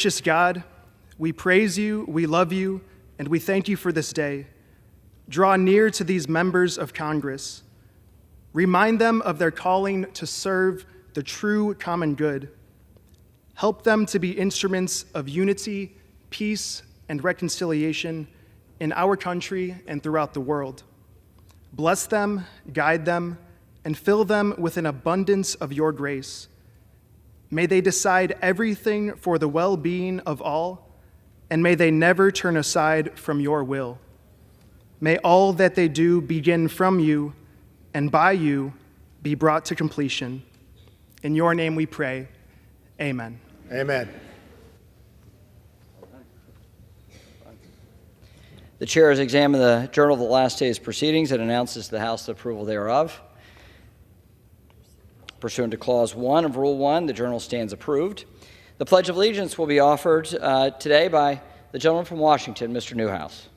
Gracious God, we praise you, we love you, and we thank you for this day. Draw near to these members of Congress. Remind them of their calling to serve the true common good. Help them to be instruments of unity, peace, and reconciliation in our country and throughout the world. Bless them, guide them, and fill them with an abundance of your grace. May they decide everything for the well-being of all, and may they never turn aside from your will. May all that they do begin from you, and by you be brought to completion. In your name we pray, amen. Amen. The chair has examined the journal of the last day's proceedings and announces to the House the approval thereof. Pursuant to Clause 1 of Rule 1, the journal stands approved. The Pledge of Allegiance will be offered today by the gentleman from Washington, Mr. Newhouse.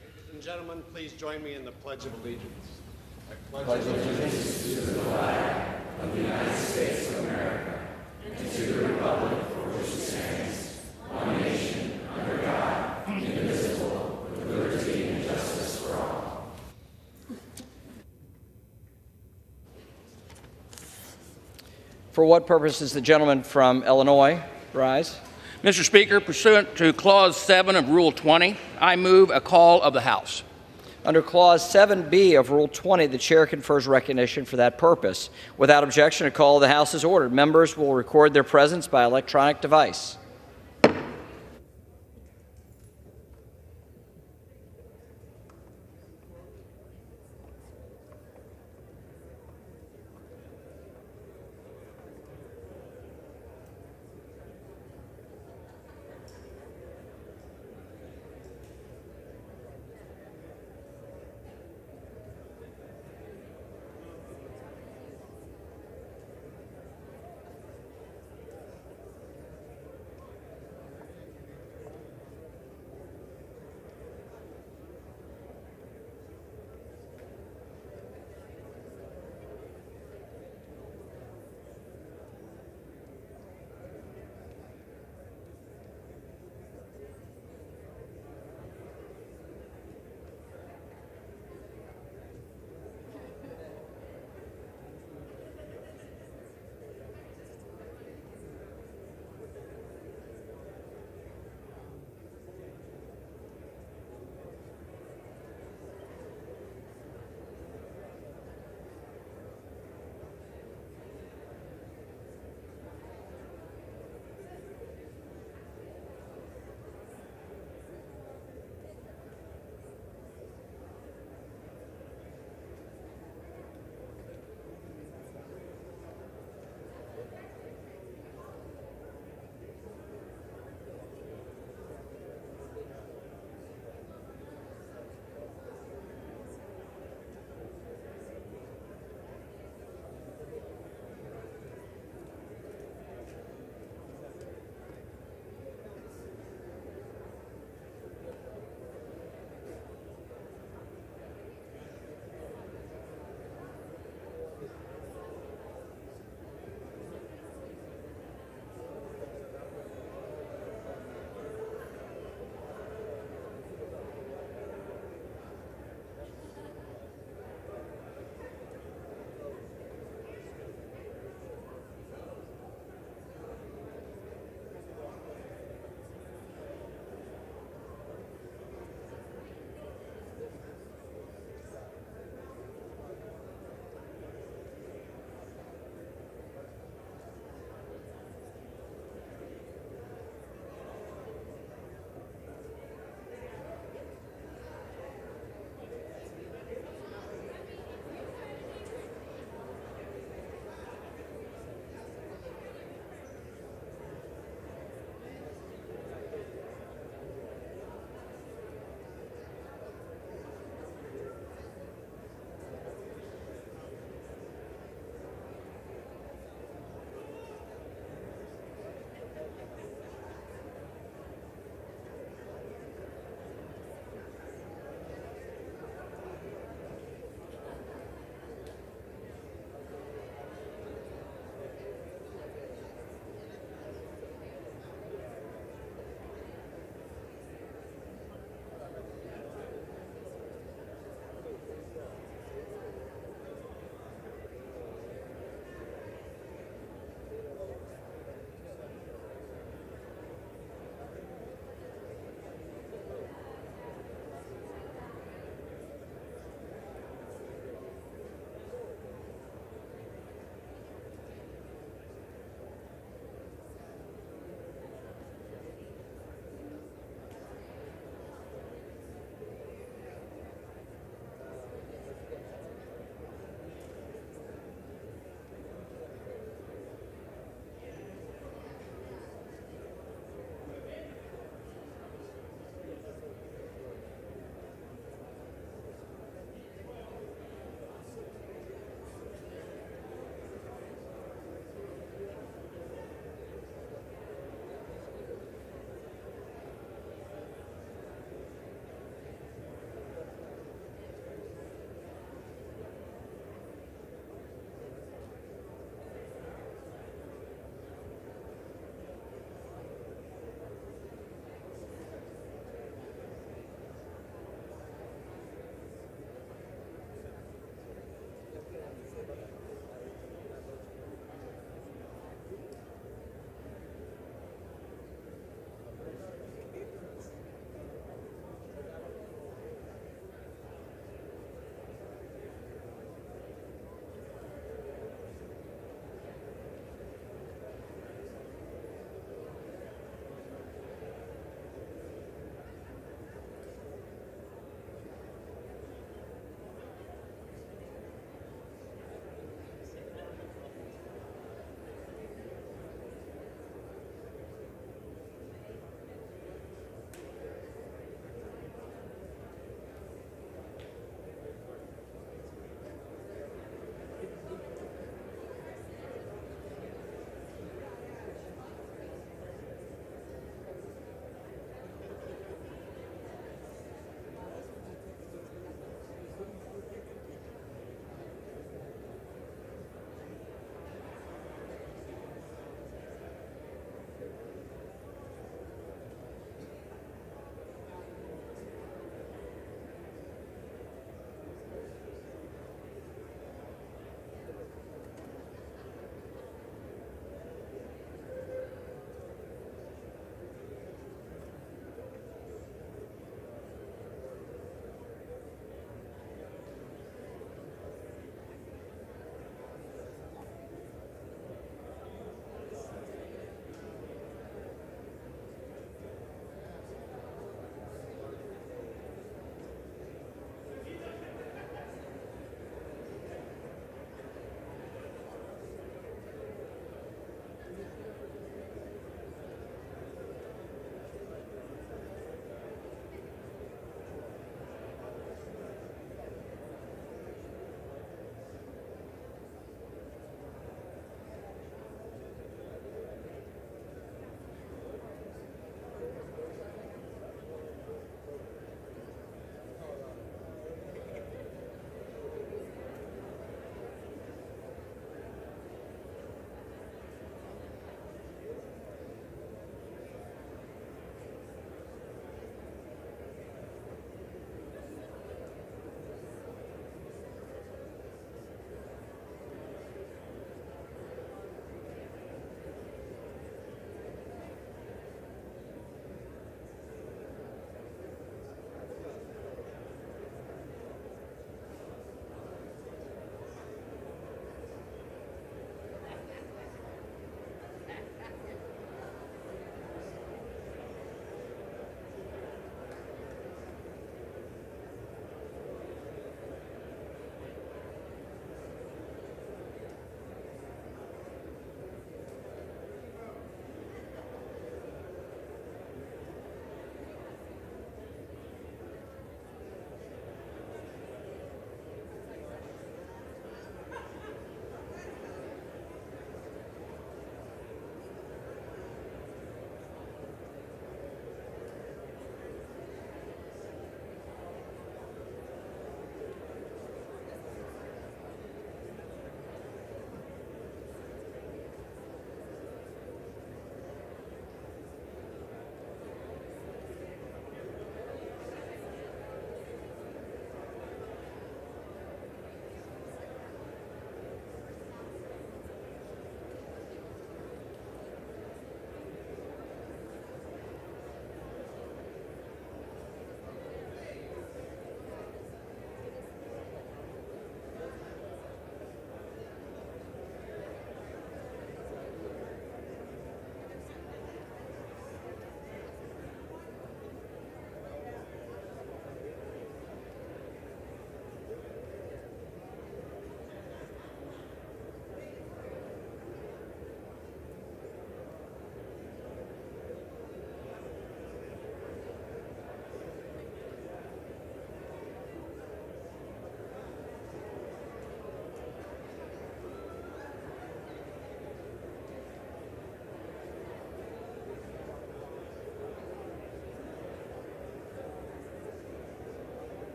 Ladies and gentlemen, please join me in the Pledge of Allegiance. I pledge allegiance to the flag of the United States of America and to the republic for which it stands, one nation, under God, indivisible, with liberty and justice for all. For what purpose does the gentleman from Illinois rise? Mr. Speaker, pursuant to Clause 7 of Rule 20, I move a call of the House. Under Clause 7B of Rule 20, the chair confers recognition for that purpose. Without objection, a call of the House is ordered. Members will record their presence by electronic device.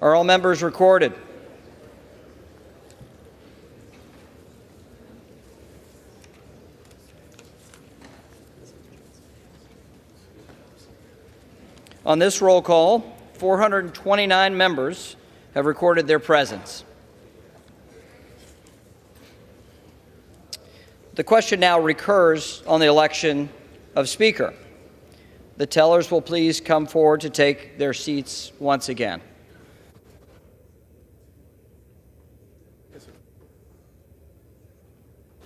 Are all members recorded? On this roll call, 429 members have recorded their presence. The question now recurs on the election of Speaker. The tellers will please come forward to take their seats once again.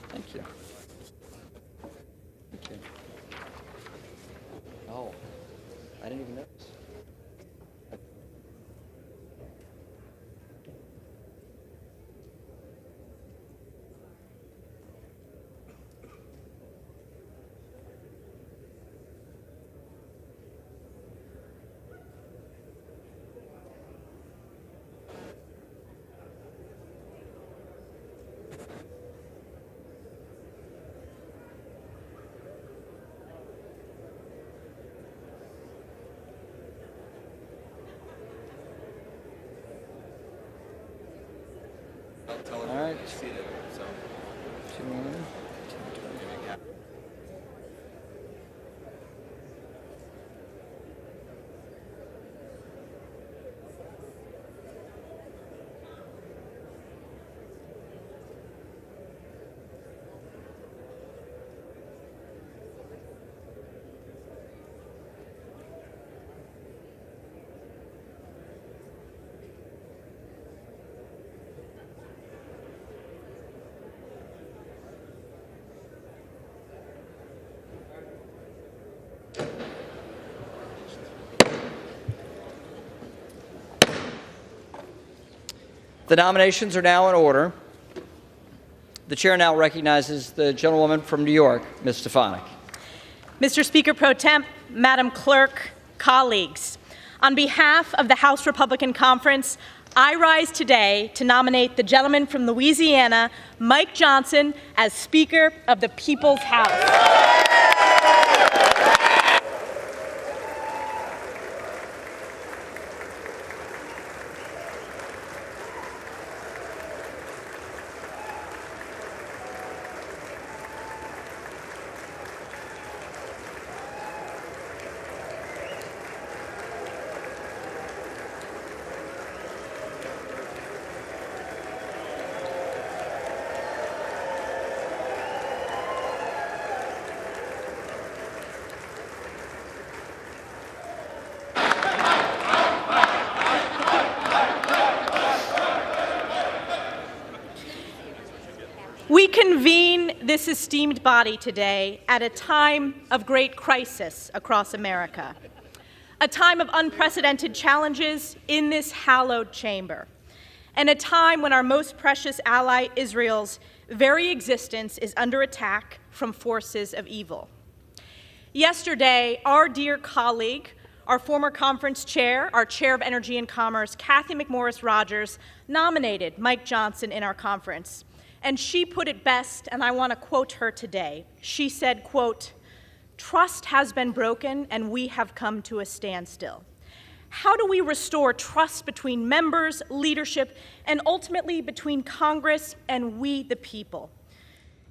Thank you. Thank you. Oh, I didn't even notice. All right. The nominations are now in order. The chair now recognizes the gentlewoman from New York, Ms. Stefanik. Mr. Speaker Pro Temp, Madam Clerk, colleagues, on behalf of the House Republican Conference, I rise today to nominate the gentleman from Louisiana, Mike Johnson, as Speaker of the People's House. We convene this esteemed body today at a time of great crisis across America, a time of unprecedented challenges in this hallowed chamber, and a time when our most precious ally, Israel's very existence, is under attack from forces of evil. Yesterday, our dear colleague, our former conference chair, our chair of Energy and Commerce, Cathy McMorris Rodgers, nominated Mike Johnson in our conference. And she put it best, and I want to quote her today. She said, quote, "Trust has been broken and we have come to a standstill. How do we restore trust between members, leadership, and ultimately between Congress and we, the people?"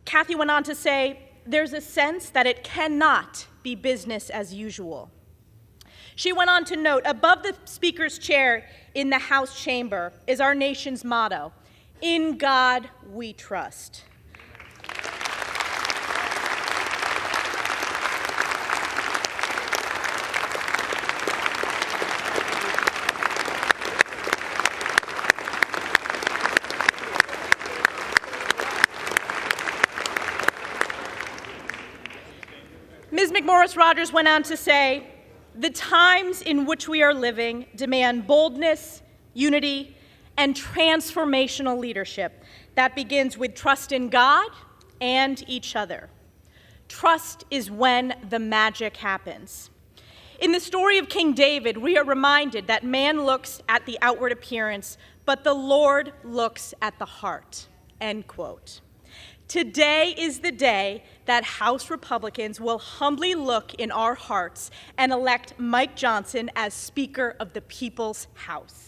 Cathy went on to say, "There's a sense that it cannot be business as usual." She went on to note, above the Speaker's chair in the House chamber is our nation's motto, "In God we trust." Ms. McMorris Rodgers went on to say, "The times in which we are living demand boldness, unity, and transformational leadership that begins with trust in God and each other. Trust is when the magic happens." In the story of King David, we are reminded that man looks at the outward appearance, but the Lord looks at the heart, end quote. Today is the day that House Republicans will humbly look in our hearts and elect Mike Johnson as Speaker of the People's House.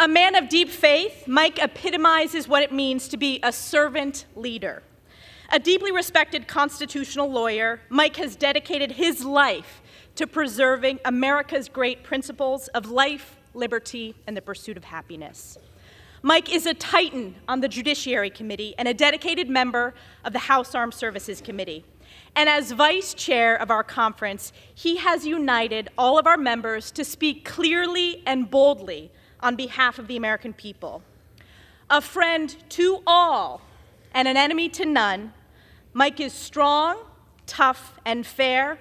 A man of deep faith, Mike epitomizes what it means to be a servant leader. A deeply respected constitutional lawyer, Mike has dedicated his life to preserving America's great principles of life, liberty, and the pursuit of happiness. Mike is a titan on the Judiciary Committee and a dedicated member of the House Armed Services Committee. And as vice chair of our conference, he has united all of our members to speak clearly and boldly on behalf of the American people. A friend to all and an enemy to none, Mike is strong, tough, and fair,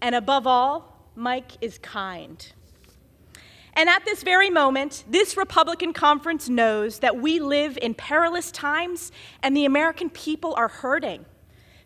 and above all, Mike is kind. And at this very moment, this Republican conference knows that we live in perilous times and the American people are hurting.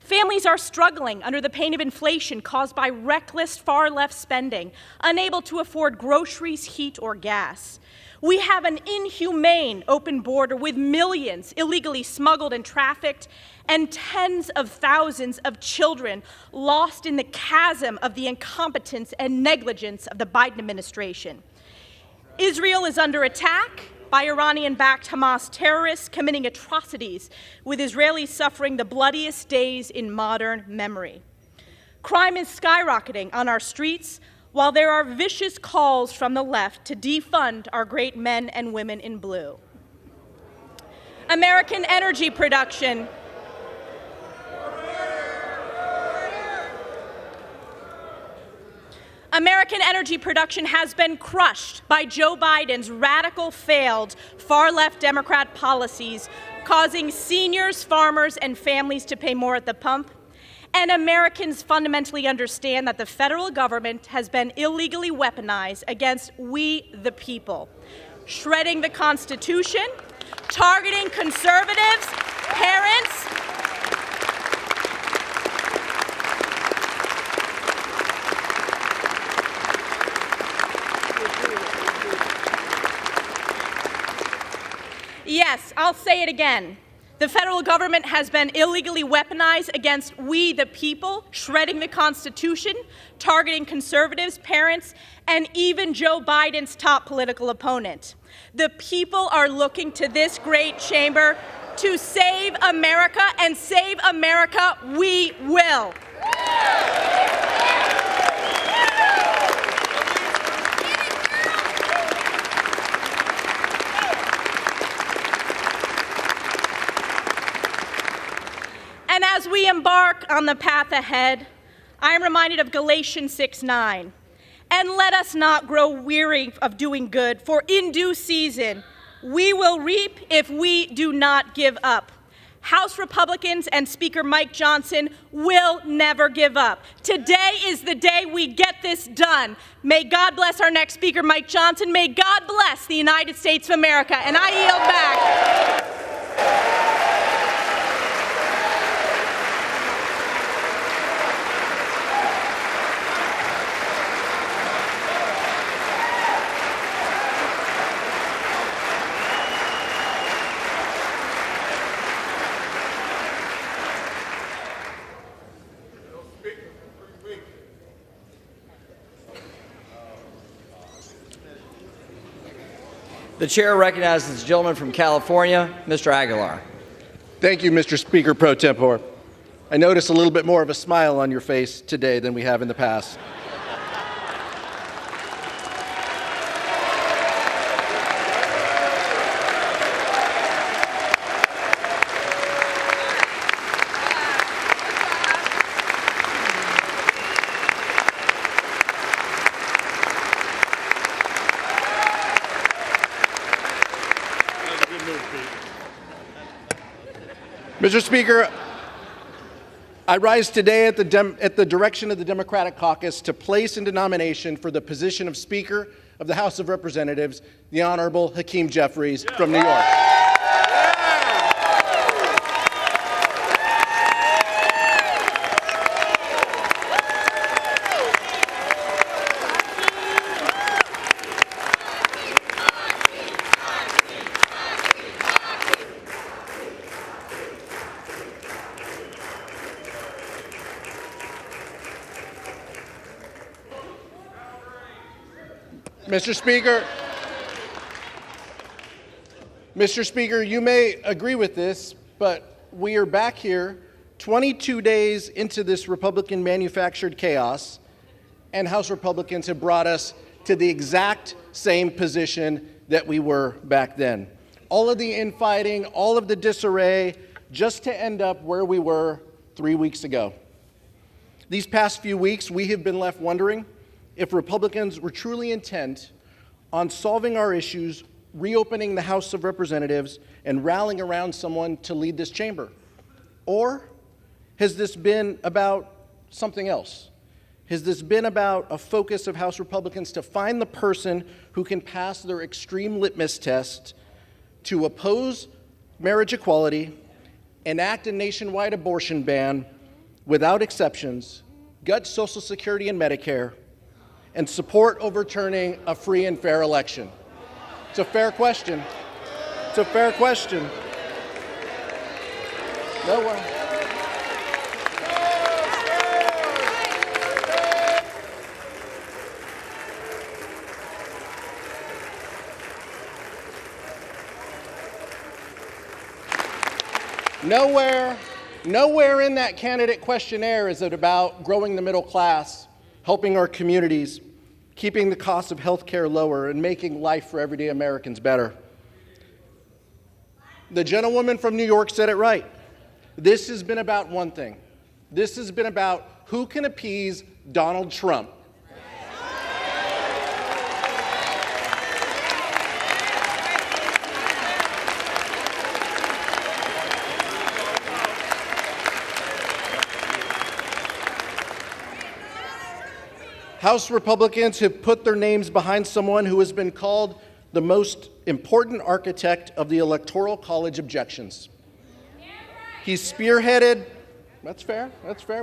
Families are struggling under the pain of inflation caused by reckless far-left spending, unable to afford groceries, heat, or gas. We have an inhumane open border with millions illegally smuggled and trafficked, and tens of thousands of children lost in the chasm of the incompetence and negligence of the Biden administration. Israel is under attack by Iranian-backed Hamas terrorists committing atrocities, with Israelis suffering the bloodiest days in modern memory. Crime is skyrocketing on our streets, while there are vicious calls from the left to defund our great men and women in blue. American energy production has been crushed by Joe Biden's radical, failed, far-left Democrat policies, causing seniors, farmers, and families to pay more at the pump. And Americans fundamentally understand that the federal government has been illegally weaponized against we, the people, shredding the Constitution, targeting conservatives, parents, yes, I'll say it again. The federal government has been illegally weaponized against we, the people, shredding the Constitution, targeting conservatives, parents, and even Joe Biden's top political opponent. The people are looking to this great chamber to save America, and save America we will. And as we embark on the path ahead, I am reminded of Galatians 6:9. And let us not grow weary of doing good, for in due season we will reap if we do not give up. House Republicans and Speaker Mike Johnson will never give up. Today is the day we get this done. May God bless our next Speaker, Mike Johnson. May God bless the United States of America. And I yield back. The chair recognizes the gentleman from California, Mr. Aguilar. Thank you, Mr. Speaker pro tempore. I notice a little bit more of a smile on your face today than we have in the past. Mr. Speaker, I rise today at the direction of the Democratic caucus to place into nomination for the position of Speaker of the House of Representatives, the Honorable Hakeem Jeffries from New York. Mr. Speaker, you may agree with this, but we are back here 22 days into this Republican-manufactured chaos, and House Republicans have brought us to the exact same position that we were back then. All of the infighting, all of the disarray, just to end up where we were 3 weeks ago. These past few weeks, we have been left wondering if Republicans were truly intent on solving our issues, reopening the House of Representatives, and rallying around someone to lead this chamber. Or has this been about something else? Has this been about a focus of House Republicans to find the person who can pass their extreme litmus test to oppose marriage equality, enact a nationwide abortion ban without exceptions, gut Social Security and Medicare, and support overturning a free and fair election? It's a fair question. It's a fair question. No one. Nowhere in that candidate questionnaire is it about growing the middle class, helping our communities, keeping the cost of health care lower, and making life for everyday Americans better. The gentlewoman from New York said it right. This has been about one thing. This has been about who can appease Donald Trump. House Republicans have put their names behind someone who has been called the most important architect of the Electoral College objections. He's spearheaded, that's fair,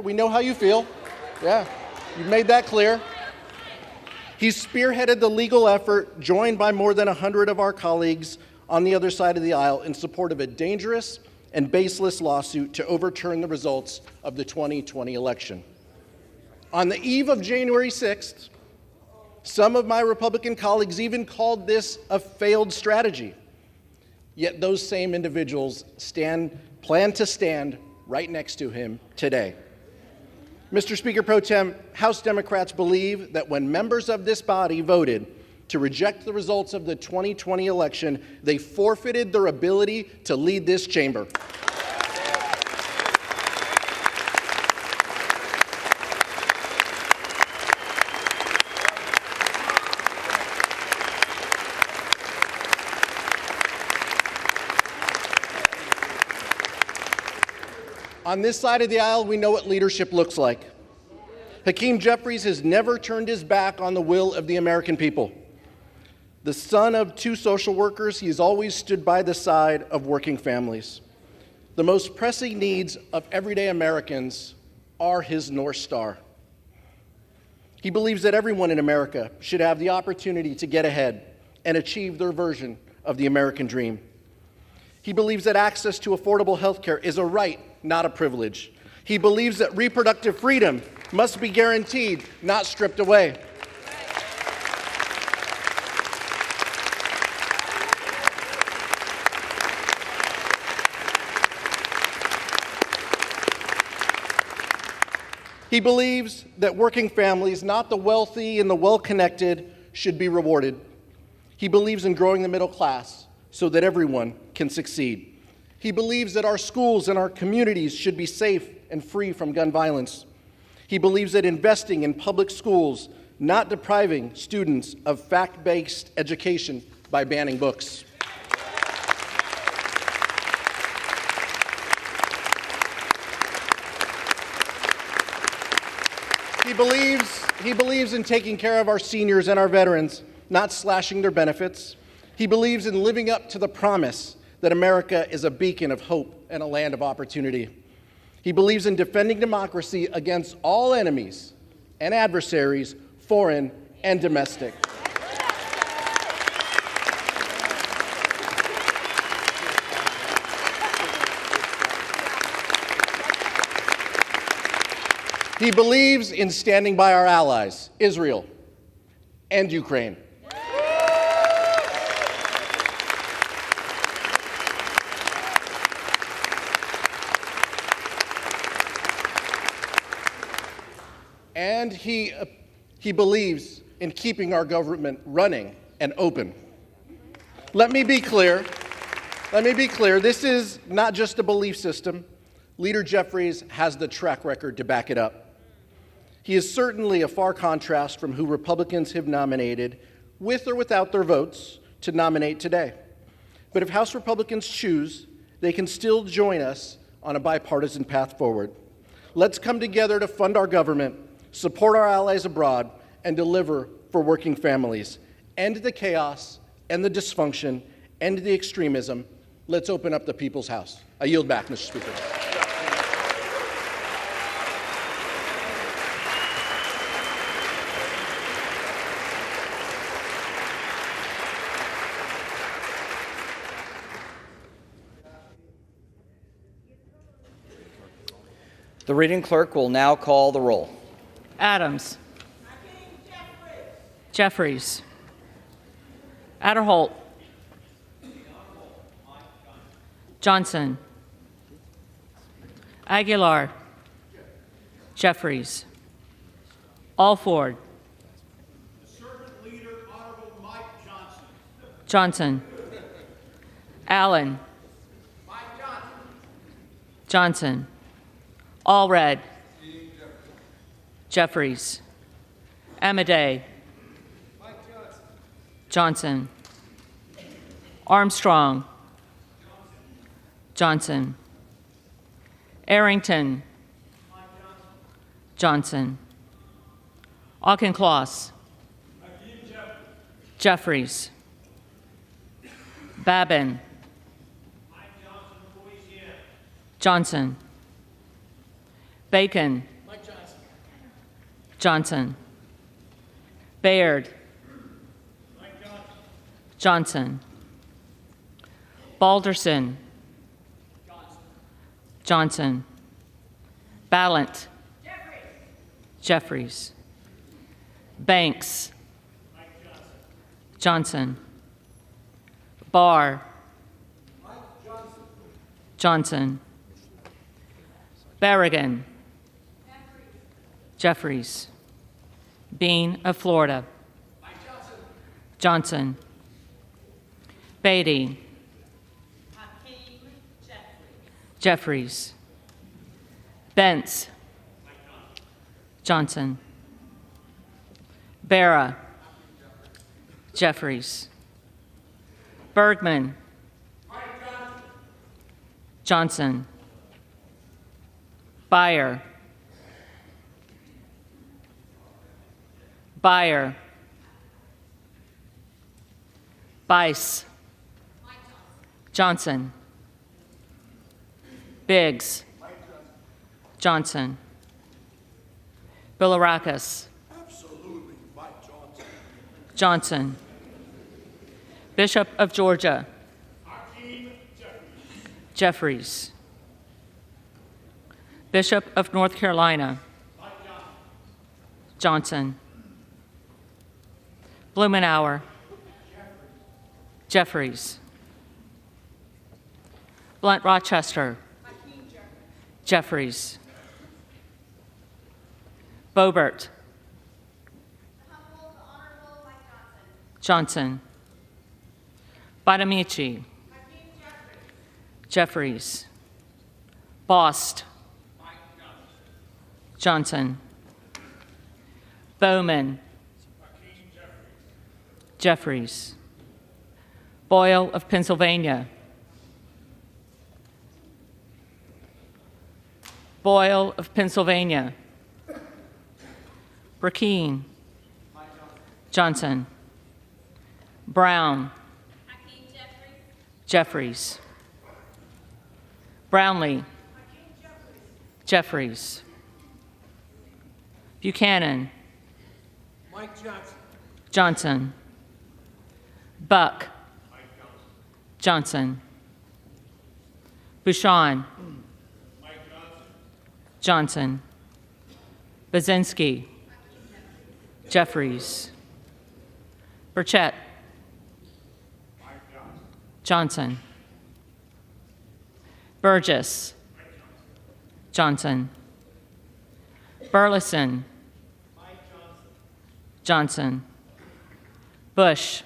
we know how you feel. Yeah, you've made that clear. He's spearheaded the legal effort, joined by more than 100 of our colleagues on the other side of the aisle, in support of a dangerous and baseless lawsuit to overturn the results of the 2020 election. On the eve of January 6th, some of my Republican colleagues even called this a failed strategy. Yet those same individuals plan to stand right next to him today. Mr. Speaker Pro Tem, House Democrats believe that when members of this body voted to reject the results of the 2020 election, they forfeited their ability to lead this chamber. On this side of the aisle, we know what leadership looks like. Hakeem Jeffries has never turned his back on the will of the American people. The son of two social workers, he has always stood by the side of working families. The most pressing needs of everyday Americans are his North Star. He believes that everyone in America should have the opportunity to get ahead and achieve their version of the American dream. He believes that access to affordable health care is a right, not a privilege. He believes that reproductive freedom must be guaranteed, not stripped away. He believes that working families, not the wealthy and the well-connected, should be rewarded. He believes in growing the middle class so that everyone can succeed. He believes that our schools and our communities should be safe and free from gun violence. He believes that investing in public schools, not depriving students of fact-based education by banning books. He believes in taking care of our seniors and our veterans, not slashing their benefits. He believes in living up to the promise that America is a beacon of hope and a land of opportunity. He believes in defending democracy against all enemies and adversaries, foreign and domestic. He believes in standing by our allies, Israel and Ukraine. and he believes in keeping our government running and open. Let me be clear. This is not just a belief system. Leader Jeffries has the track record to back it up. He is certainly a far contrast from who Republicans have nominated, with or without their votes, to nominate today. But if House Republicans choose, they can still join us on a bipartisan path forward. Let's come together to fund our government, support our allies abroad, and deliver for working families. End the chaos, end the dysfunction, end the extremism. Let's open up the people's house. I yield back, Mr. Speaker. The reading clerk will now call the roll. Adams. Jeffries. Adderholt. Johnson. Aguilar. Jeffries. Alford. Servant Leader, Honorable Mike Johnson. Johnson. Allen. Mike Johnson. Johnson. Allred. Jeffries. Amadei. Mike Johnson. Johnson. Armstrong. Johnson. Arrington. Johnson. Auchincloss. Jeffries. Babin. Johnson. Bacon. Johnson. Baird. Johnson. Balderson. Johnson. Ballant. Jeffries. Banks. Johnson. Barr. Johnson. Berrigan. Jeffries. Bean of Florida. Johnson. Beatty. Hakeem. Jeffries. Bentz. Johnson. Barra. Jeffries. Bergman. Johnson. Beyer. Beyer. Bice. Johnson. Biggs. Johnson. Bilirakis. Absolutely, Mike Johnson. Johnson. Bishop of Georgia. Hakeem Jeffries. Bishop of North Carolina. Mike Johnson. Johnson. Blumenauer. Jeffries. Blunt Rochester. Jeffries. Boebert. Johnson. Bonamici. Jeffries. Bost. Johnson. Bowman. Jeffries. Boyle of Pennsylvania. Boyle of Pennsylvania. Burkeen. Johnson. Brown. Jeffries. Brownlee. Jeffries. Buchanan. Mike Johnson. Johnson. Buck. Johnson. Bouchon. Johnson. Bazinski. Jeffries. Burchett. Johnson. Burgess. Johnson. Burleson. Johnson. Bush.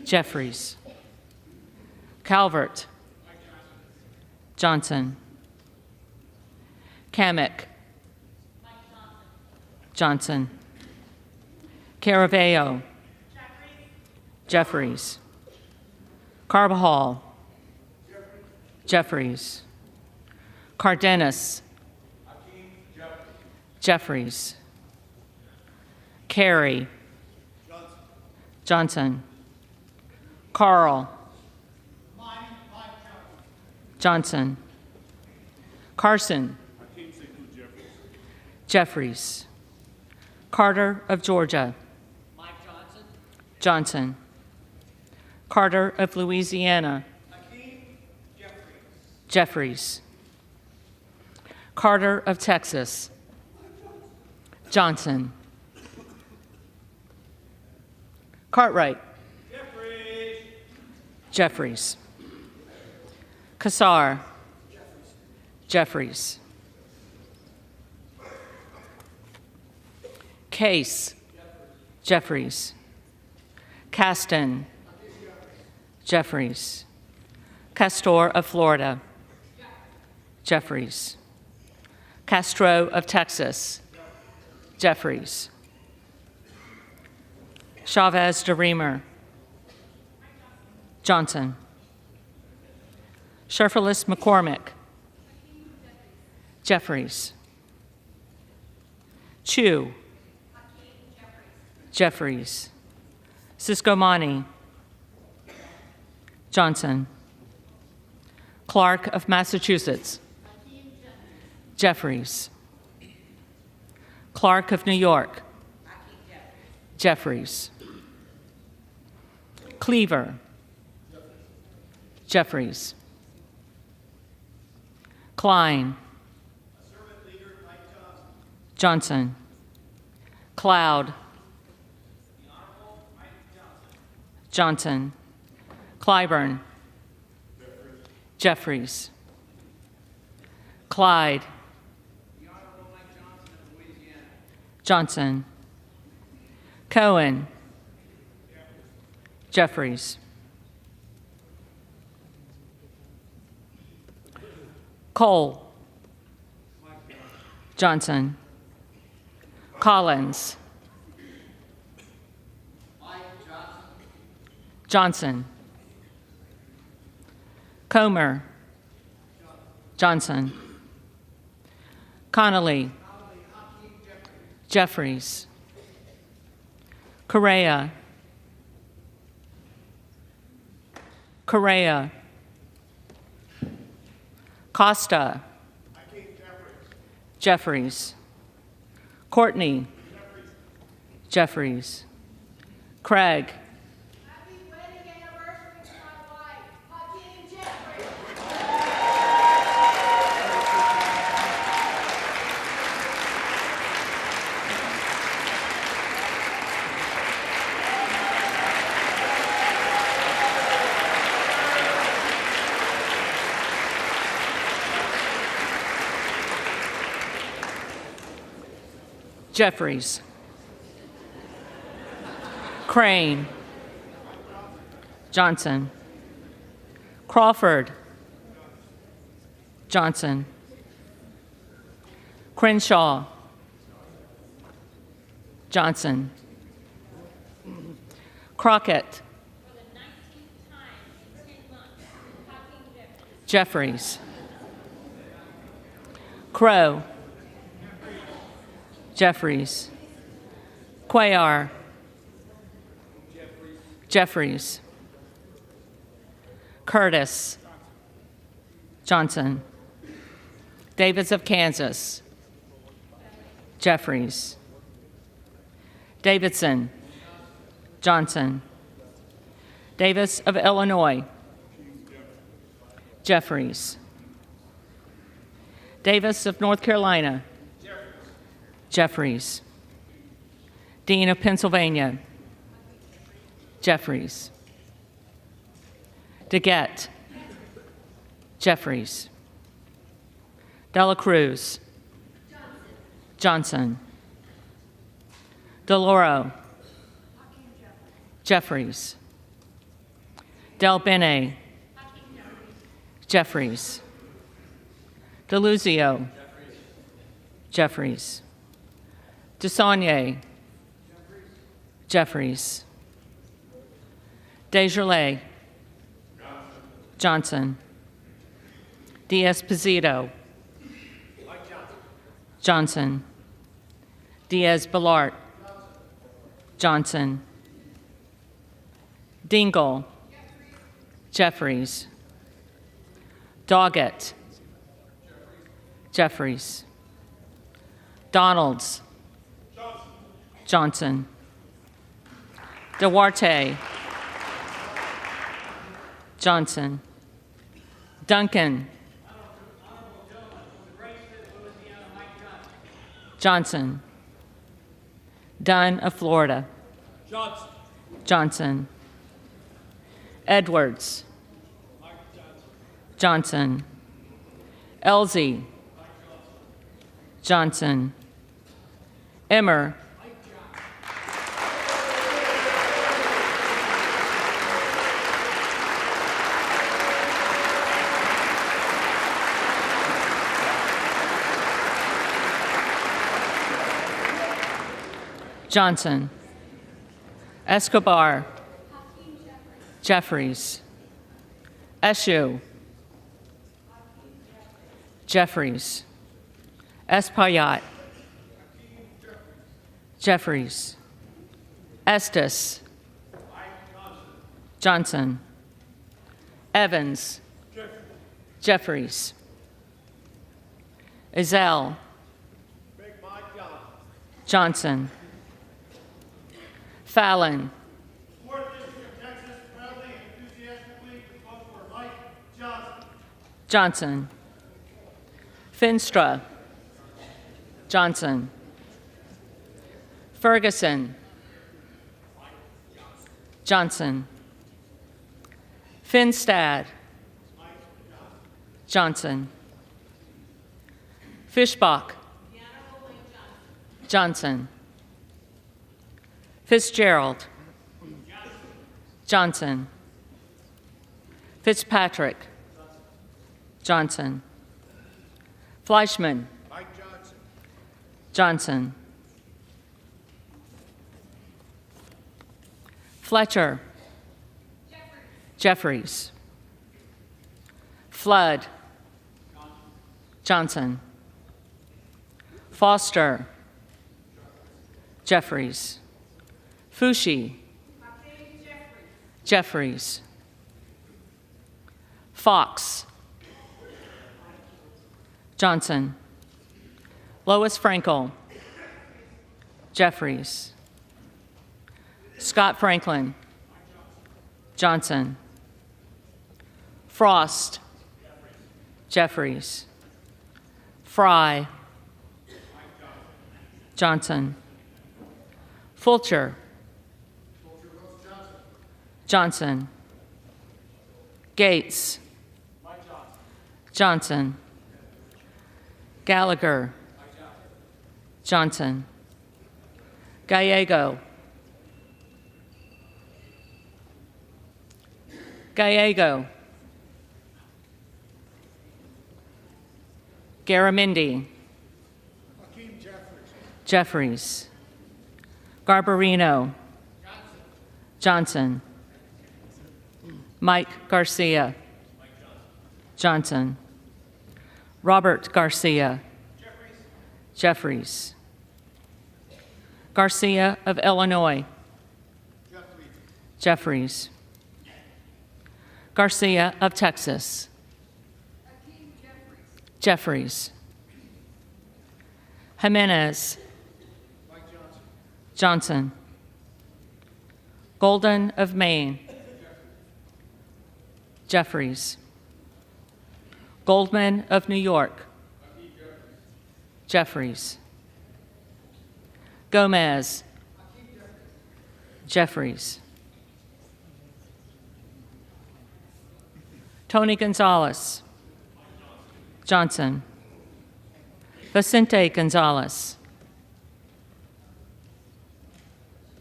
Jeffries. Calvert. Johnson. Kamek. Johnson. Caraveo. Jeffries. Carbajal. Jeffries. Cardenas. Jeffries. Carey. Johnson. Carl. Johnson. Carson. Jeffries. Carter of Georgia. Johnson. Carter of Louisiana. Jeffries. Carter of Texas. Johnson. Cartwright. Jeffries. Kassar. Jeffries. Case. Jeffries. Caston. Jeffries. Castor of Florida. Jeffries. Castro of Texas. Jeffries. Chavez de Reamer. Johnson. Sherfilis McCormick. Jeffries. Chu. Jeffries. Siscomani. Johnson. Clark of Massachusetts. Jeffries. Clark of New York. Jeffries. Cleaver. Jeffries. Klein. Johnson. Cloud. Johnson. Clyburn. Jeffries. Clyde. Johnson. Cohen. Jeffries. Cole. Johnson. Collins. Johnson. Comer. Johnson. Connolly. Jeffries. Correa. Correa. Costa. Jeffries. Courtney. Jeffries. Craig. Happy wedding anniversary to my wife, Hakeem Jeffries. Jeffries. Crane. Johnson. Crawford. Johnson. Crenshaw. Johnson. Crockett. Jeffries. Crow. Jeffries. Cuellar. Jeffries. Curtis. Johnson. Davis of Kansas. Jeffries. Davidson. Johnson. Davis of Illinois. Jeffries. Davis of North Carolina. Jeffries. Dean of Pennsylvania. Jeffries. DeGette. Jeffries. Dela Cruz. Johnson. DeLauro. Jeffries. Del Bene. Jeffries. DeLuzio. Jeffries. DeSaulnier. Jeffries. Desjardins. Johnson. Diaz-Pizito. Johnson. Diaz-Balart. Johnson. Dingle. Jeffries. Doggett. Jeffries. Donalds. Johnson. Duarte. Johnson. Duncan. Johnson. Dunn of Florida. Johnson. Edwards. Johnson. Elsie. Johnson. Emmer. Johnson. Escobar. Jeffries. Eshoo. Jeffries. Espaillat. Jeffries. Estes. Johnson. Evans. Jeffries. Ezell. Johnson. Fallon. Johnson. Finstra. Johnson. Ferguson. Johnson. Finstad. Johnson. Fischbach. Johnson. Fitzgerald. Johnson. Fitzpatrick. Johnson. Fleischman. Johnson. Fletcher. Jeffries. Flood. Johnson. Foster. Jeffries. Fushi. Jeffries. Fox. Johnson. Lois Frankel. Jeffries. Scott Franklin. Johnson. Frost. Jeffries. Fry. Johnson. Fulcher. Johnson. Gates. Johnson. Gallagher. Johnson. Gallego. Gallego. Garamendi. Jeffries. Garbarino. Johnson. Mike Garcia. Johnson. Robert Garcia. Jeffries. Garcia of Illinois. Jeffries. Garcia of Texas. Jeffries. Jimenez. Johnson. Golden of Maine. Jeffries. Goldman of New York. Jeffries. Gomez. Jeffries. Tony Gonzalez. Johnson. Vicente Gonzalez.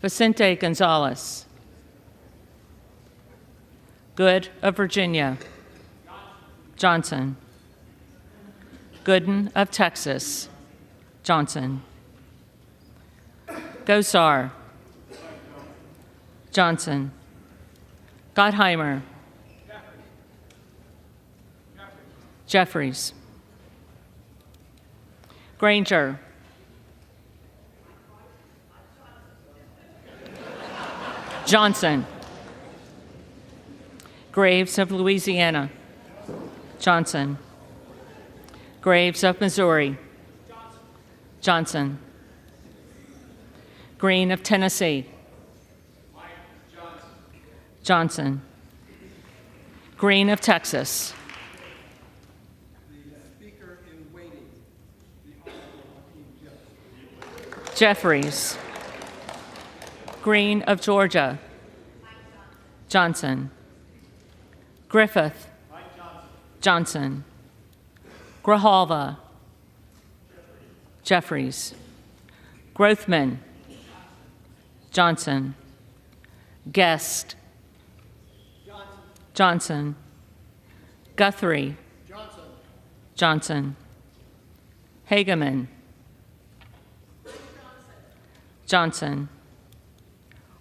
Vicente Gonzalez. Good of Virginia. Johnson. Gooden of Texas. Johnson. Gosar. Johnson. Gottheimer. Jeffries. Granger. Johnson. Graves of Louisiana. Johnson. Graves of Missouri. Johnson. Green of Tennessee. Johnson. Green of Texas. The Speaker in waiting, the Honorable Hakeem Jeffries. Green of Georgia. Johnson. Griffith. Johnson. Grijalva. Jeffries. Grothman. Johnson. Guest. Johnson. Guthrie. Johnson. Hageman. Johnson.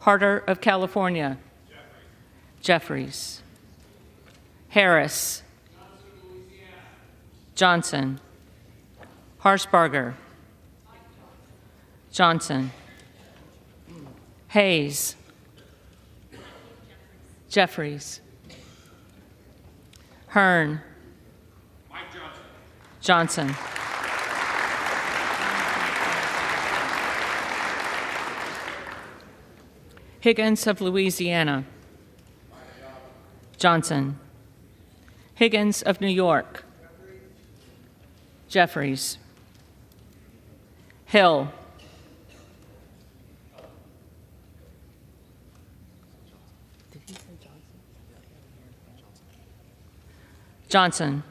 Harder of California. Jeffries. Harris. Johnson. Harshbarger. Johnson. Hayes. Jeffries. Hearn. Johnson. Higgins of Louisiana. Johnson. Higgins of New York. Jeffries. Hill. Johnson.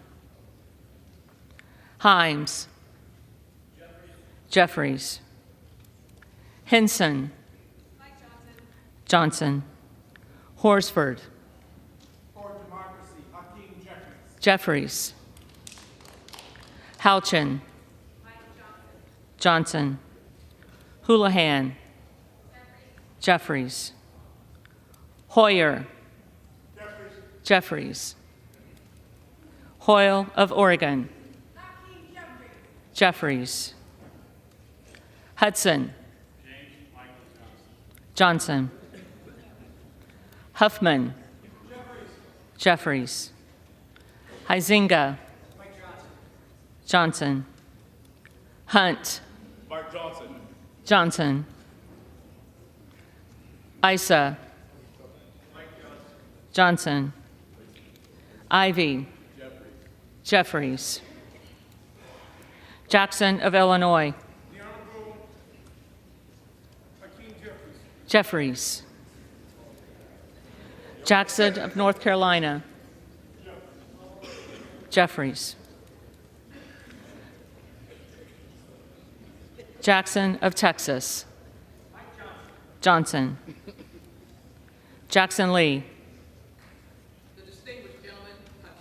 Himes. Jeffries. Henson. Johnson. Horsford. For democracy, Hakeem Jeffries. Jeffries. Houchin. Johnson. Houlihan. Jeffries. Hoyer. Jeffries. Hoyle of Oregon. Jeffries. Hudson. Johnson. Huffman. Jeffries. Huizinga. Johnson. Hunt. Mark Johnson. Johnson. Issa. Johnson. Ivy. Jeffries. Jackson of Illinois. The Honorable Hakeem Jeffries. Jeffries. Jackson of North Carolina. Jeffries. Jackson of Texas. Johnson. Jackson Lee. The distinguished gentleman,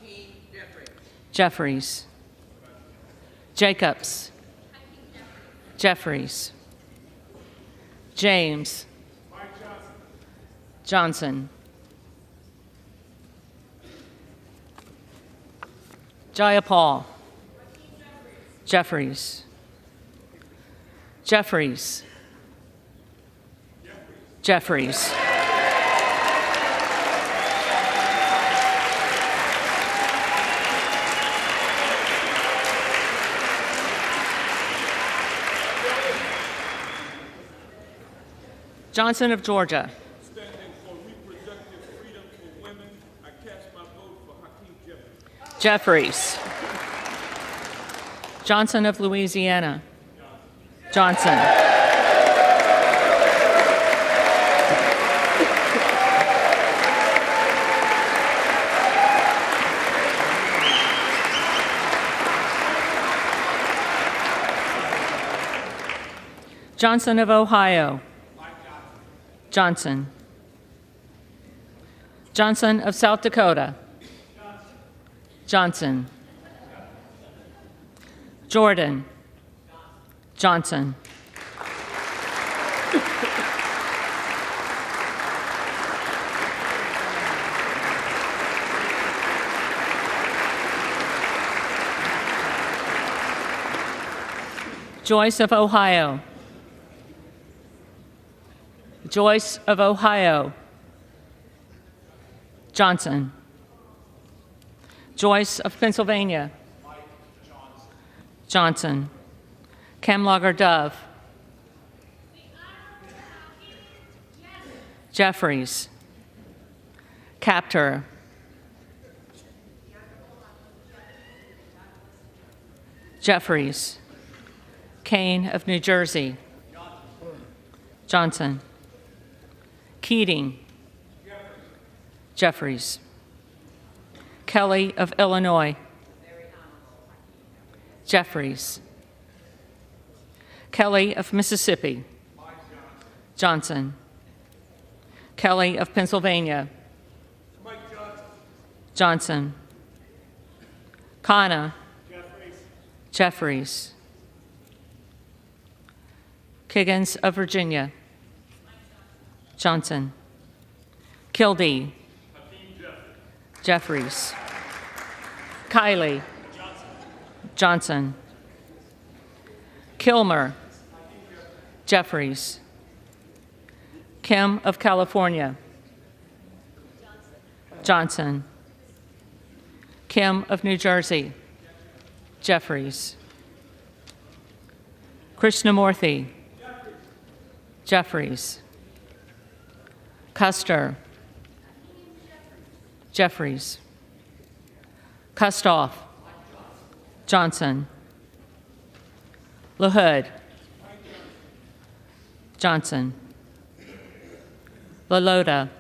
Hakeem Jeffries. Jeffries. Jacobs. Jeffries. James. Johnson. Jayapal. Jeffries. Jeffries. Jeffries. Johnson of Georgia. Standing for reproductive freedom for women, I cast my vote for Hakeem Jeffries. Jeffries. Johnson of Louisiana. Johnson. Johnson of Ohio. Johnson. Johnson of South Dakota. Johnson. Jordan. Johnson. Joyce of Ohio. Joyce of Ohio. Johnson. Joyce of Pennsylvania. Johnson. Camlogger Dove. Jeffries. Captor. Jeffries. Kane of New Jersey. Johnson. Keating. Jeffries. Kelly of Illinois. Jeffries. Kelly of Mississippi. Johnson. Kelly of Pennsylvania. Johnson. Khanna. Jeffries. Kiggins of Virginia. Johnson. Kildee. Jeffries. Kiley. Johnson. Kilmer. Jeffries. Kim of California. Johnson. Kim of New Jersey. Jeffries. Krishnamurthy. Jeffries. Custer. Jeffries. Kustoff. Johnson. LaHood. Johnson. LaLota.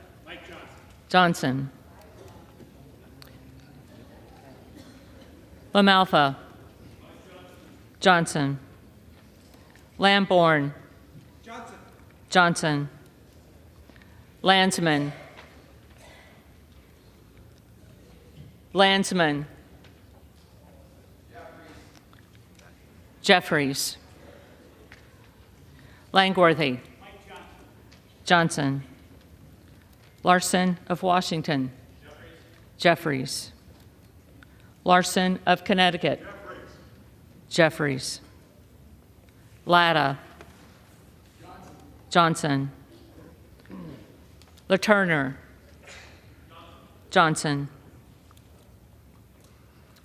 Johnson. LaMalfa. Johnson. Lamborn. Johnson. Landsman. Landsman. Jeffries. Langworthy. Johnson. Larson of Washington. Jeffries. Larson of Connecticut. Jeffries. Latta. Johnson. LaTurner. Johnson.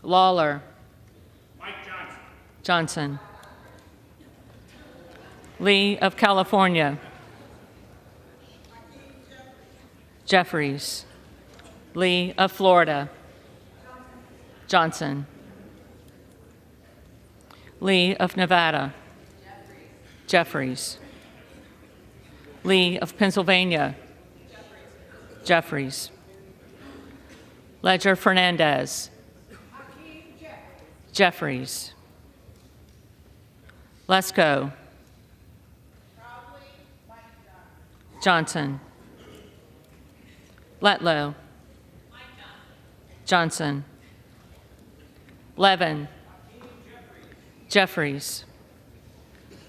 Lawler. Johnson. Lee of California. Jeffries. Lee of Florida. Johnson. Lee of Nevada. Jeffries. Lee of Pennsylvania. Jeffries. Ledger Fernandez. Jeffries. Lesko. Johnson. Letlow. Johnson. Levin. Jeffries.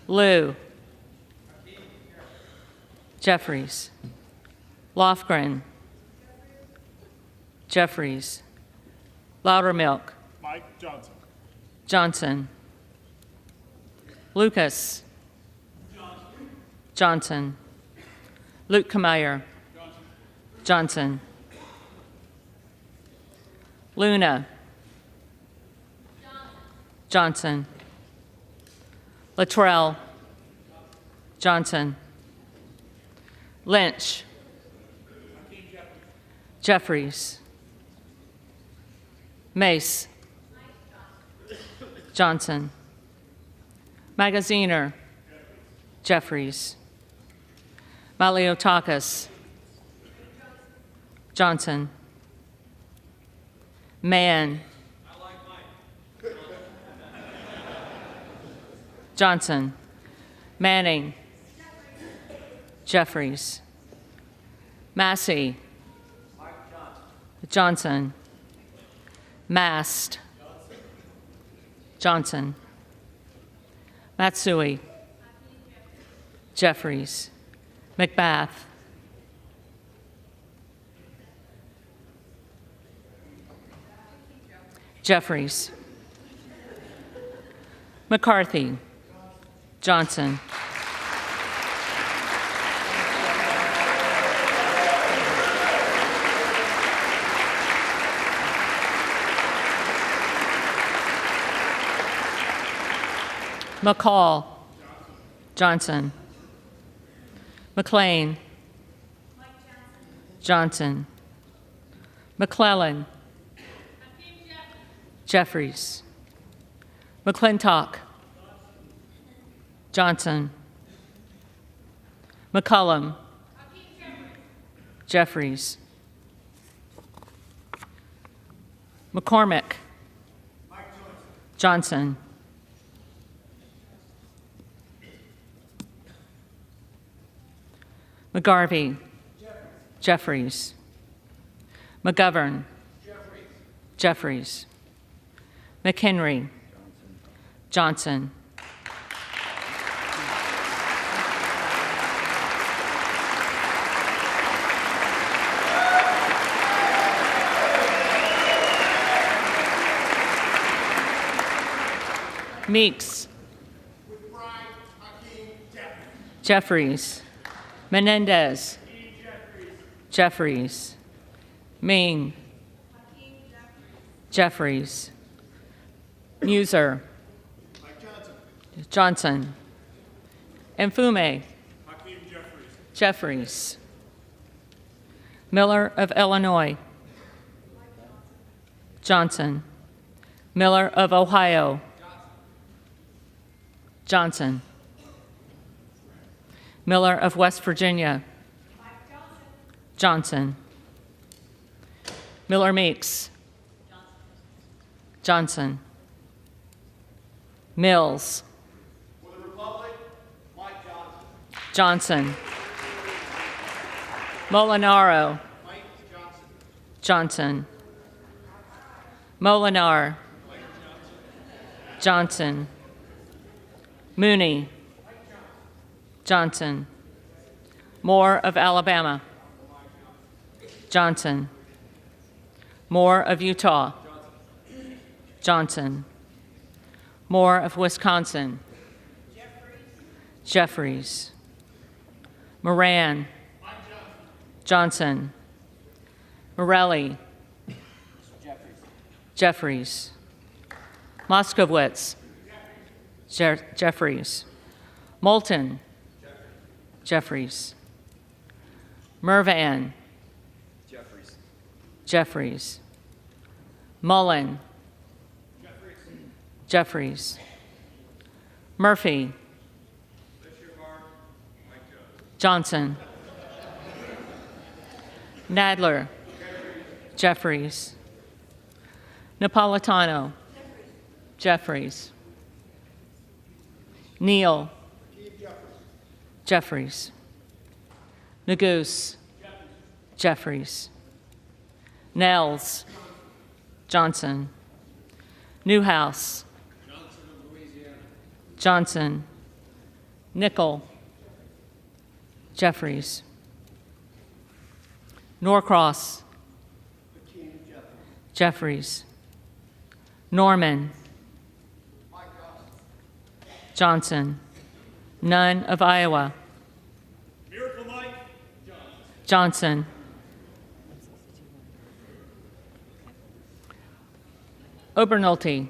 Liu. Jeffries. Lofgren. Jeffries. Loudermilk. Mike Johnson. Johnson. Lucas. Johnson. Luke Kameyer. Johnson. Luna. Johnson. Luttrell. Johnson. Lynch. Jeffries. Mace. Johnson. Magaziner. Jeffries. Maliotakis. Johnson. Mann. Johnson. Manning. Jeffries. Massey. Johnson. Mast. Johnson. Matsui. Jeffries. McBath. Jeffries. McCarthy. Johnson. McCall. Johnson. McLean. Johnson. McClellan. Jeffries. McClintock. Johnson. McCullum. Jeffries. McCormick. Johnson. McGarvey. Jeffries. McGovern. Jeffries. McHenry. Johnson. Meeks. Jeffries. Menendez. Jeffries. Ming. Jeffries. Muser. Johnson. Mfume. Jeffries. Miller of Illinois. Johnson. Miller of Ohio. Johnson. Miller of West Virginia. Johnson. Miller Meeks. Johnson. Mills. For the Republic, Mike Johnson. Johnson. Molinaro. Mike Johnson. Johnson. Molinar. Johnson. Mooney. Johnson. Moore of Alabama. Johnson. Moore of Utah. Johnson. Moore of Wisconsin. Jeffries. Moran. Johnson. Morelli. Jeffries. Moskowitz. Jeffries. Moulton. Jeffries. Mervan. Jeffries. Mullen. Jeffries. Murphy. Johnson. Nadler. Jeffries. Napolitano. Jeffries. Neal. Jeffries. Neguse. Jeffries. Nels. Johnson. Newhouse. Johnson. Nickel. Jeffries. Norcross. Jeffries. Norman. Johnson. Nunn of Iowa. Miracle Mike Johnson. Obernolte.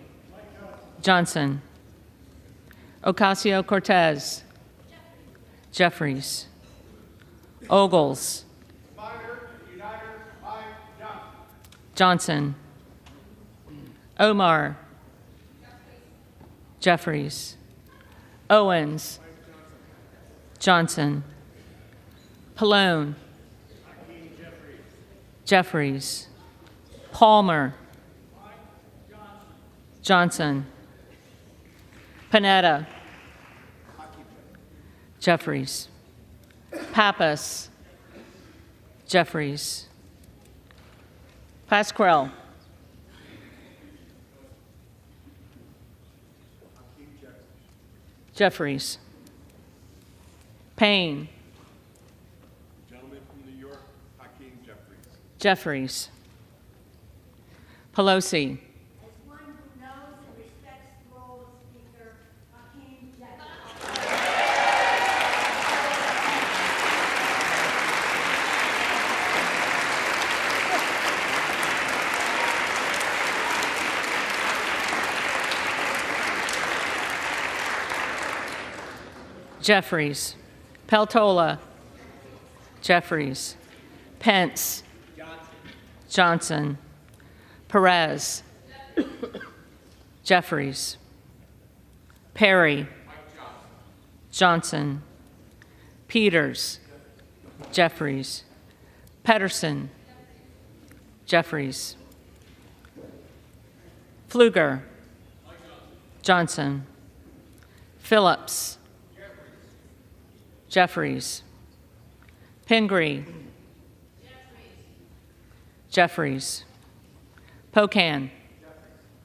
Johnson. Ocasio-Cortez. Jeffries. Ogles. Johnson. Omar. Jeffries. Owens. Johnson. Pallone. Jeffries. Palmer. Johnson. Panetta. Jeffries. Pappas. Jeffries. Pasquarello. Jeffries. Payne. Gentleman from New York, Hakeem Jeffries. Jeffries. Pelosi. As one who knows and respects the role of Speaker, Hakeem Jeffries. Jeffries. Peltola. Jeffries. Pence. Johnson. Perez. Jeffries. Perry. Johnson. Peters. Jeffries. Pedersen. Jeffries. Pfluger. Johnson. Phillips. Jeffries. Pingree. Jeffries. Pocan.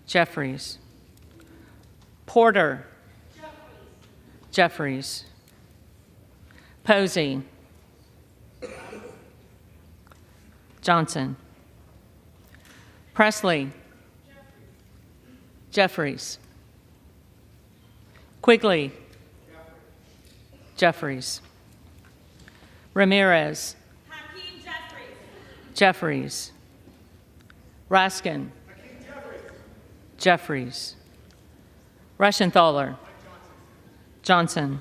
Jeffries. Porter. Jeffries. Posey. Johnson. Presley. Jeffries. Quigley. Jeffries. Ramirez. Hakeem Jeffries. Jeffries. Raskin. Jeffries. Reschenthaler. Johnson.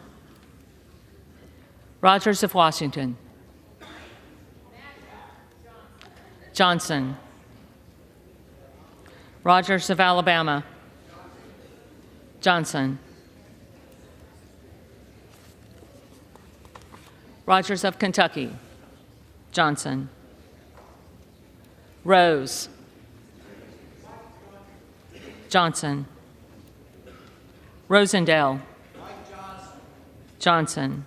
Rogers of Washington. Johnson. Rogers of Alabama. Johnson. Rogers of Kentucky. Johnson. Rose. Johnson. Rosendale. Johnson.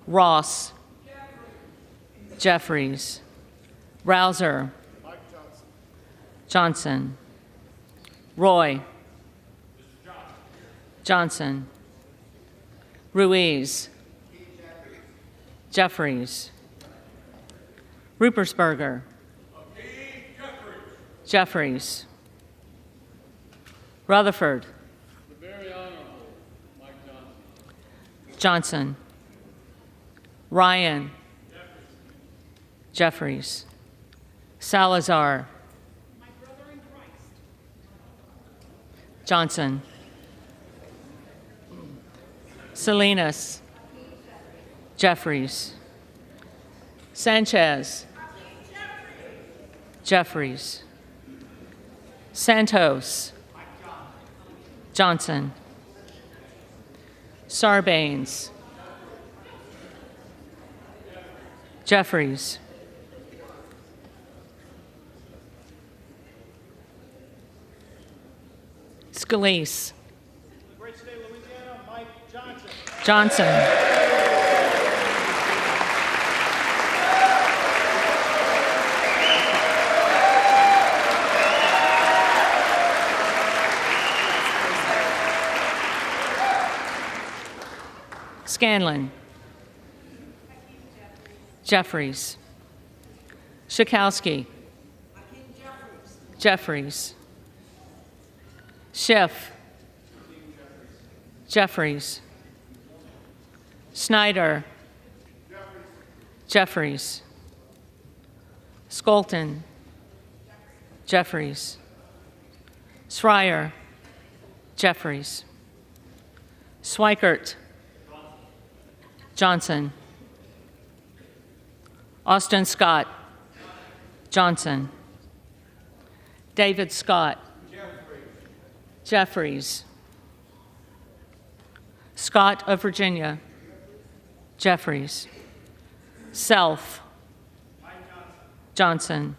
Ross. Jeffries. Rouser. Johnson. Roy. Johnson. Ruiz. Jeffries. Rupersberger. Jeffries. Rutherford. The very honorable Mike Johnson. Johnson. Ryan. Jeffries. Salazar. My brother in Christ. Johnson. Salinas. Jeffries. Sanchez. Jeffries. Santos. Johnson. Sarbanes. Jeffries. Scalise. Great state of Louisiana, Mike Johnson. Johnson. Scanlon. Jeffries. Schakowsky. Jeffries. Schiff. Jeffries. Snyder. Jeffries. Skolton. Jeffries. Schreier. Jeffries. Swikert. Johnson. Austin Scott. Johnson. David Scott. Jeffries. Scott of Virginia. Jeffries. Self. Johnson.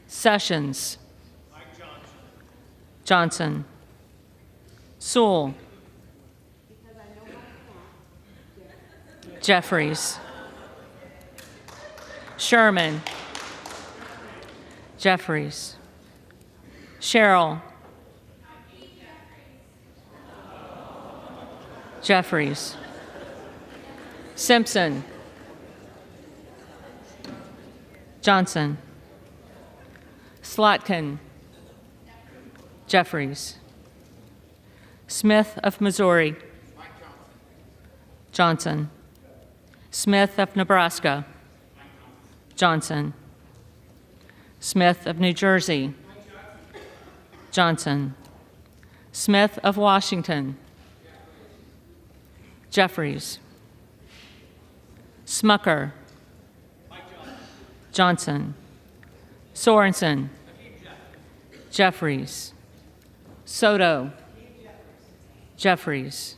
Sessions. Johnson. Sewell. Jeffries. Sherman. Jeffries. Sherrill. Jeffries. Simpson. Johnson. Slotkin. Jeffries. Smith of Missouri. Johnson. Smith of Nebraska. Johnson. Smith of New Jersey. Johnson. Smith of Washington. Jeffries. Smucker. Johnson. Sorensen. Jeffries. Soto. Jeffries.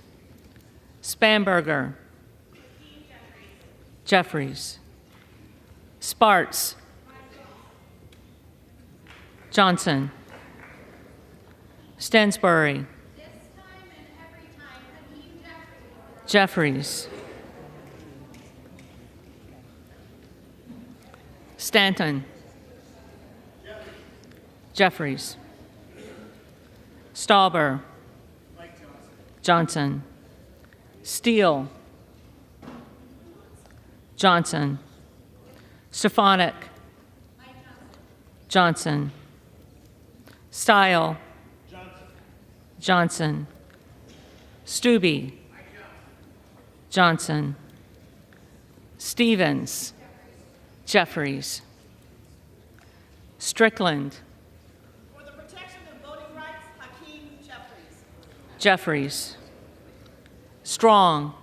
Spanberger. Jeffries. Sparts. Johnson. Stensbury. Jeffries. Stanton. Jeffries. Stauber. Johnson. Steele. Johnson. Stefanik. Johnson. Style. Johnson. Stubbe. Johnson. Stevens. Jeffries. Strickland. For the protection of voting rights, Hakeem Jeffries. Jeffries. Strong.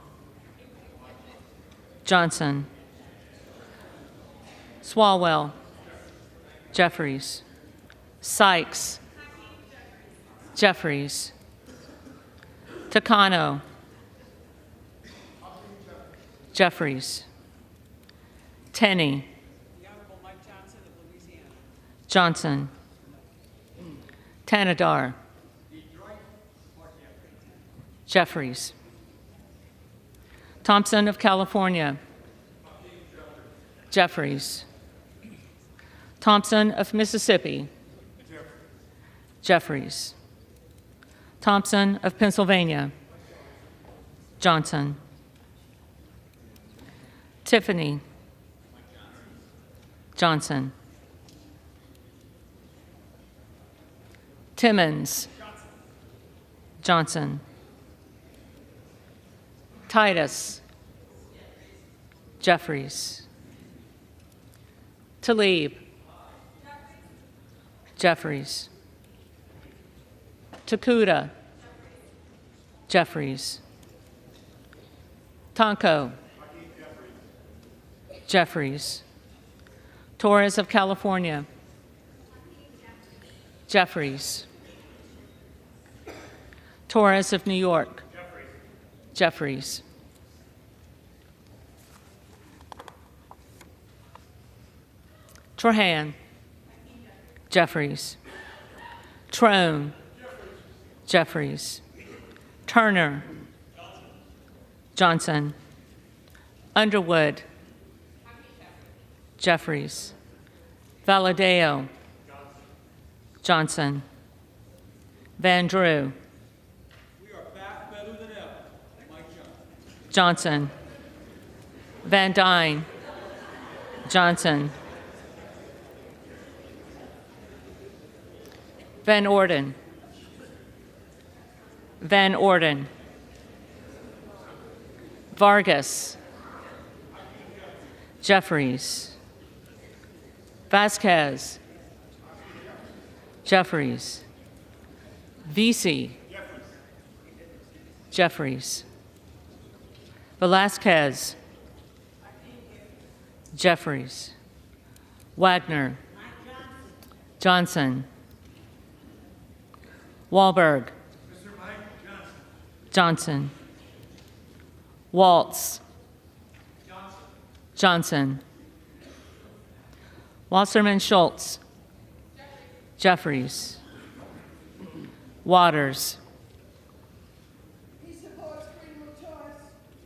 Johnson. Swalwell. Jeffries. Sykes. Jeffries. Takano. Jeffries. Tenney. Johnson. Tanadar. Jeffries. Thompson of California. Jeffries. Thompson of Mississippi. Jeffries. Thompson of Pennsylvania. Johnson. Tiffany. Johnson. Timmons. Johnson. Titus. Jeffries. Tlaib. Jeffries. Takuda. Jeffries. Tonko. Jeffries. Torres of California. Jeffries. Torres of New York. Jeffries. Trahan. Jeffries. Trone. Jeffries. Turner. Johnson. Underwood. Jeffries. Valadeo. Johnson. Van Drew. We are back better than ever. Mike Johnson. Johnson. Van Dyne. Johnson. Van Orden. Van Orden. Vargas. Jeffries. Vasquez. Jeffries. Vesey. Jeffries. Velasquez. Jeffries. Wagner. Johnson. Wahlberg. Johnson. Waltz. Johnson. Wasserman Schultz. Jeffries. Waters. He supports freedom of choice,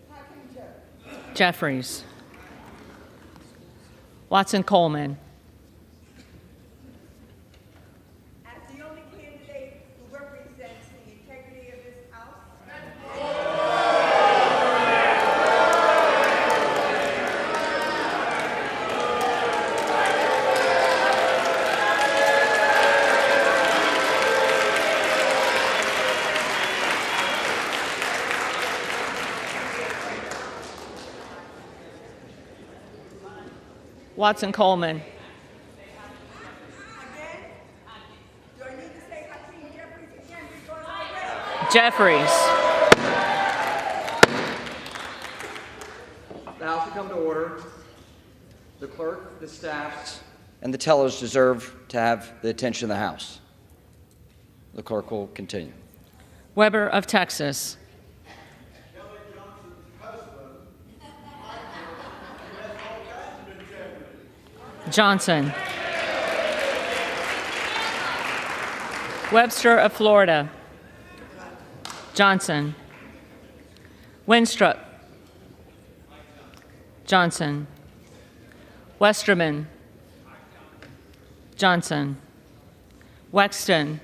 Hakeem Jeffries. Jeffries. Watson Coleman. As the only candidate who represents the integrity of this House, Watson Coleman. again, do I need to say Hakeem Jeffries again because I read? Jeffries. The House will come to order. The clerk, the staff, and the tellers deserve to have the attention of the House. The clerk will continue. Weber of Texas. Johnson. Webster of Florida. Johnson. Winstrup. Johnson. Westerman. Johnson. Wexton.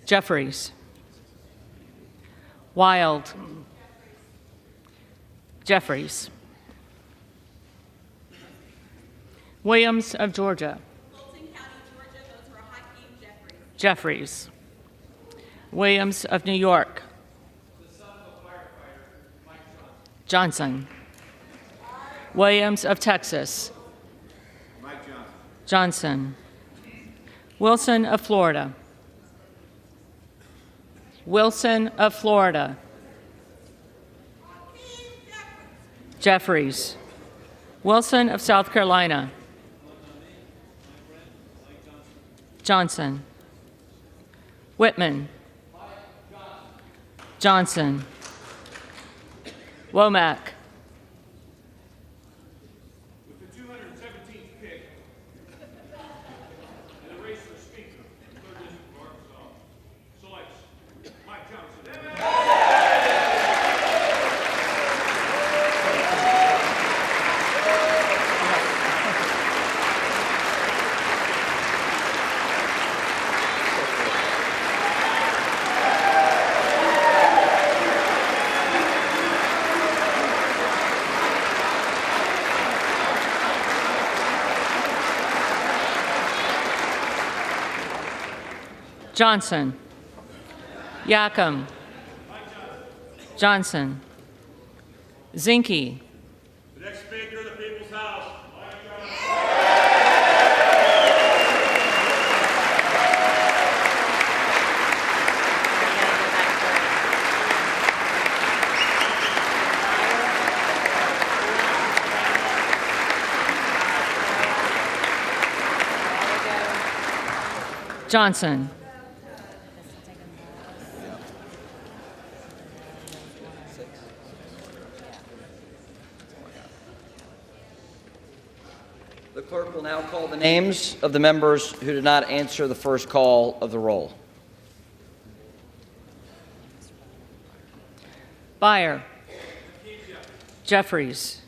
Jeffries. Wild. Jeffries. Williams of Georgia. Fulton County, Georgia, votes for Hakeem Jeffries. Jeffries. Williams of New York. Johnson. Williams of Texas. Johnson. Wilson of Florida. Wilson of Florida. Jeffries. Wilson of South Carolina. Johnson. Whitman. Johnson. Womack. With the 217th pick in the race for Speaker, 3rd District of Arkansas, selects Mike Johnson. Johnson. Yacom. Johnson. Zinke. The next Speaker of the People's House, Mike Johnson. The clerk will now call the names of the members who did not answer the first call of the roll. Byer. Jeffries.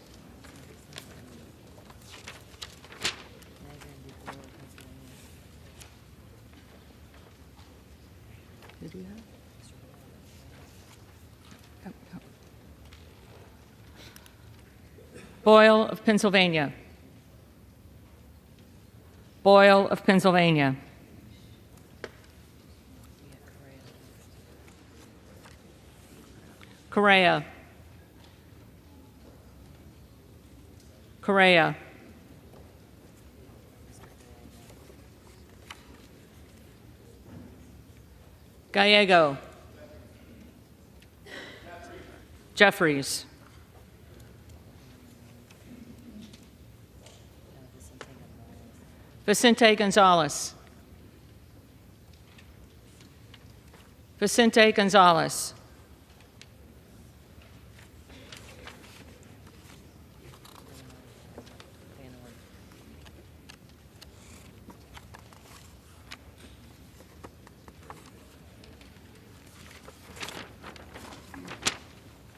Boyle of Pennsylvania. Boyle of Pennsylvania. Correa. Correa. Gallego. Jeffries. Vicente Gonzalez. Vicente Gonzalez.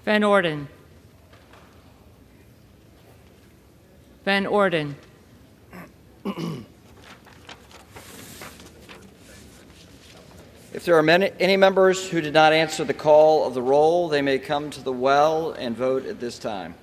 Van Orden. Van Orden. If there are any members who did not answer the call of the roll, they may come to the well and vote at this time.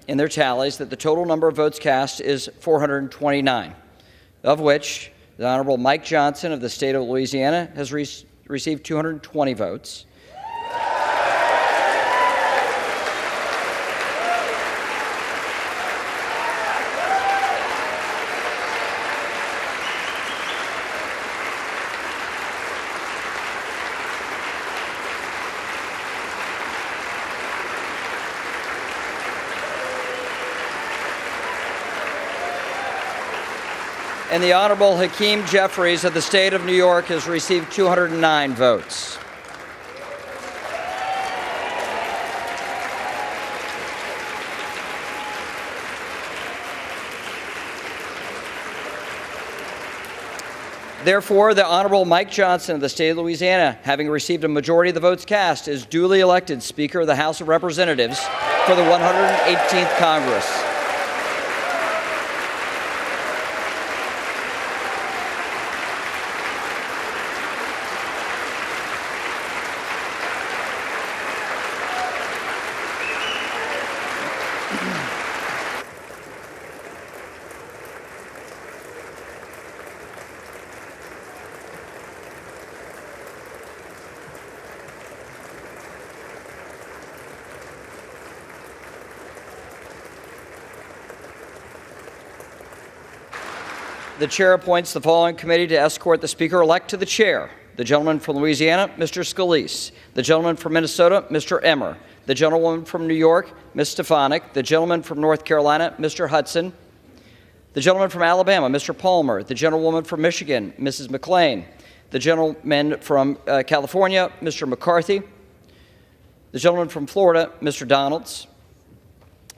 In their tallies that the total number of votes cast is 429, of which the Honorable Mike Johnson of the state of Louisiana has received 220 votes. And the Honorable Hakeem Jeffries of the state of New York has received 209 votes. Therefore, the Honorable Mike Johnson of the state of Louisiana, having received a majority of the votes cast, is duly elected Speaker of the House of Representatives for the 118th Congress. The chair appoints the following committee to escort the speaker-elect to the chair: the gentleman from Louisiana, Mr. Scalise; the gentleman from Minnesota, Mr. Emmer; the gentlewoman from New York, Ms. Stefanik; the gentleman from North Carolina, Mr. Hudson; the gentleman from Alabama, Mr. Palmer; the gentlewoman from Michigan, Mrs. McLean; the gentleman from California, Mr. McCarthy; the gentleman from Florida, Mr. Donalds;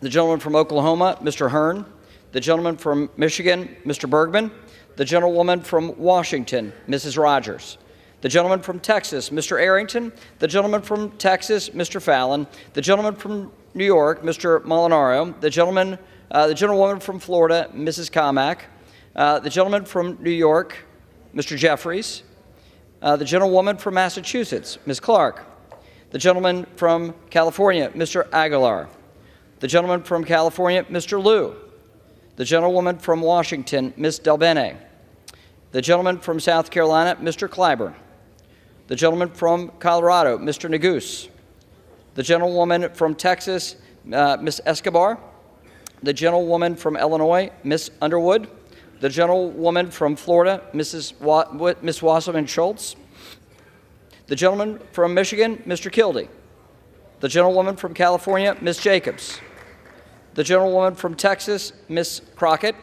the gentleman from Oklahoma, Mr. Hearn; the gentleman from Michigan, Mr. Bergman; the gentlewoman from Washington, Mrs. Rogers; the gentleman from Texas, Mr. Arrington; the gentleman from Texas, Mr. Fallon; the gentleman from New York, Mr. Molinaro; the gentlewoman from Florida, Mrs. Carmack; the gentleman from New York, Mr. Jeffries; the gentlewoman from Massachusetts, Ms. Clark; the gentleman from California, Mr. Aguilar; the gentleman from California, Mr. Liu; the gentlewoman from Washington, Ms. Delbene; the gentleman from South Carolina, Mr. Clyburn; the gentleman from Colorado, Mr. Neguse; the gentlewoman from Texas, Ms. Escobar, the gentlewoman from Illinois, Ms. Underwood, the gentlewoman from Florida, Ms. Wasserman Schultz, the gentleman from Michigan, Mr. Kildee, the gentlewoman from California, Ms. Jacobs, the gentlewoman from Texas, Ms. Crockett,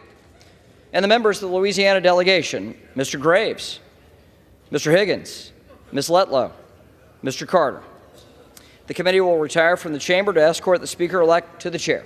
and the members of the Louisiana delegation, Mr. Graves, Mr. Higgins, Ms. Letlow, Mr. Carter. The committee will retire from the chamber to escort the Speaker-elect to the chair.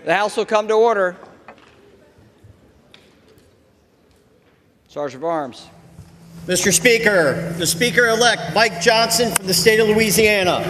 The House will come to order. Sergeant of Arms. Mr. Speaker, the Speaker-elect Mike Johnson from the state of Louisiana.